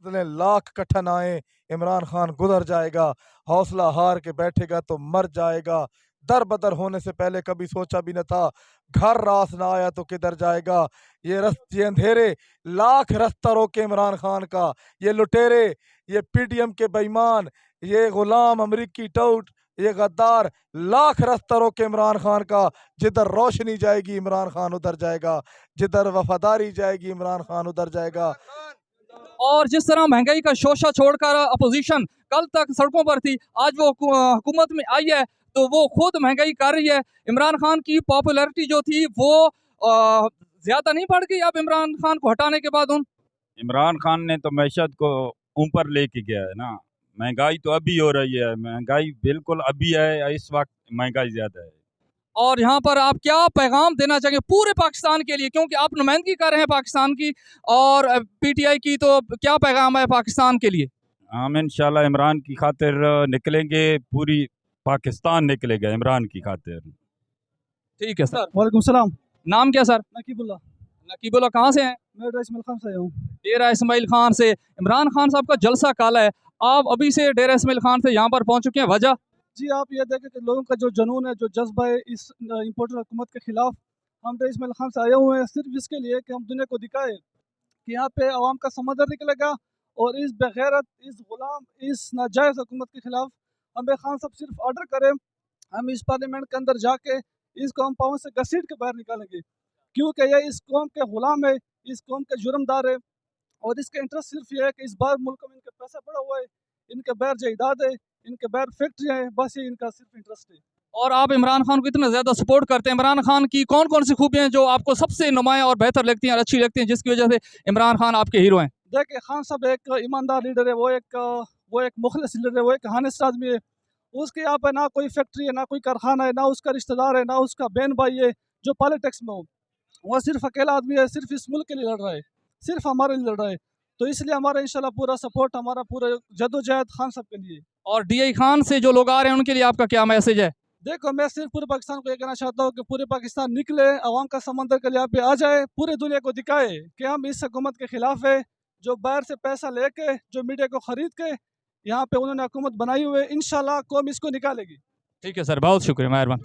लाख कठिन आए, इमरान खान गुजर जाएगा। हौसला हार के बैठेगा तो मर जाएगा। दर बदर होने से पहले कभी सोचा भी न था, घर रास ना आया तो किधर जाएगा। ये अंधेरे लाख रास्ता रोके इमरान खान का। ये लुटेरे, ये पीटीएम के बेईमान, ये गुलाम अमरीकी टाउट, ये गद्दार लाख रास्ता रोके इमरान खान का। जिधर रोशनी जाएगी इमरान खान उधर जाएगा, जिधर वफादारी जाएगी इमरान खान उधर जाएगा। और जिस तरह महंगाई का शोषा छोड़कर अपोजिशन कल तक सड़कों पर थी, आज वो हुकूमत में आई है तो वो खुद महंगाई कर रही है। इमरान खान की पॉपुलैरिटी जो थी वो ज्यादा नहीं बढ़ गई अब इमरान खान को हटाने के बाद? इमरान खान ने तो मैशत को ऊपर लेके गया है ना। महंगाई तो अभी हो रही है, महंगाई बिल्कुल अभी है, इस वक्त महंगाई ज्यादा है। और यहाँ पर आप क्या पैगाम देना चाहेंगे पूरे पाकिस्तान के लिए, क्योंकि आप नुमाइंदगी कर रहे हैं पाकिस्तान की और पीटीआई की, तो क्या पैगाम है पाकिस्तान के लिए? हम इंशाल्लाह इमरान की खातिर निकलेंगे, पूरी पाकिस्तान निकलेगा इमरान की खातिर। ठीक है सर। वालेकुम सलाम। नाम क्या सर? नकीबुल्ला। नकीबुल्ला, कहाँ से हैं? मैं डेरा इस्माइल खान से आया हूँ। डेरा इस्माइल खान से। इमरान खान साहब का जलसा काला है, आप अभी से डेरा इस्माइल खान से यहाँ पर पहुँच चुके हैं, वजह? जी आप ये देखें कि लोगों का जो जुनून है, जो जज्बा है इस इम्पोर्टेड हुकूमत के खिलाफ, हम डेरा इस्माइल खान से आए हुए हैं सिर्फ इसके लिए कि हम दुनिया को दिखाए कि यहाँ पे आवाम का समंदर निकलेगा और इस बेगैरत, इस गुलाम, इस नाजायज़ हुकूमत के खिलाफ हमें खान साहब सिर्फ ऑर्डर करें, हम इस पार्लियामेंट के अंदर जाके इसको हम पाँव से घसीट के बाहर निकालेंगे, क्योंकि ये इस कौम के गुलाम है, इस कौम के जुर्मदार है और इसका इंटरेस्ट सिर्फ ये है कि इस बार मुल्क में इनका पैसा पड़ा हुआ है, इनके बैर जायदाद है, इनके बैर फैक्ट्रियाँ हैं, बस ये इनका सिर्फ इंटरेस्ट है। और आप इमरान खान को इतना ज़्यादा सपोर्ट करते हैं, इमरान खान की कौन कौन सी खूबियाँ हैं जो आपको सबसे नुमाया और बेहतर लगती हैं और अच्छी लगती हैं, जिसकी वजह से इमरान खान आपके हीरो हैं? देखिए खान साहब एक ईमानदार लीडर है, वो एक मुखलिस लीडर है, वो एक हानिस आदमी है। उसके यहाँ पे ना कोई फैक्ट्री है, ना कोई कारखाना है, ना उसका रिश्तेदार है, ना उसका बहन भाई है जो पॉलिटिक्स में हो। वो सिर्फ अकेला आदमी है, सिर्फ इस मुल्क के लिए लड़ रहा है, सिर्फ हमारे लिए लड़ रहा है। तो इसलिए हमारा इंशाल्लाह पूरा सपोर्ट, हमारा पूरा जद्दोजहद खान साहब के लिए। और डीआई खान से जो लोग आ रहे हैं उनके लिए आपका क्या मैसेज है? देखो मैं सिर्फ पूरे पाकिस्तान को ये कहना चाहता हूँ कि पूरे पाकिस्तान निकले, अवाम का समंदर के लिए यहाँ पे आ जाए, पूरे दुनिया को दिखाए कि हम इस हुकूमत के खिलाफ है जो बाहर से पैसा लेके, जो मीडिया को खरीद के यहाँ पे उन्होंने हुकूमत बनाई हुई है। इंशाल्लाह कौम इसको निकालेगी। ठीक है सर, बहुत शुक्रिया, मेहरबान।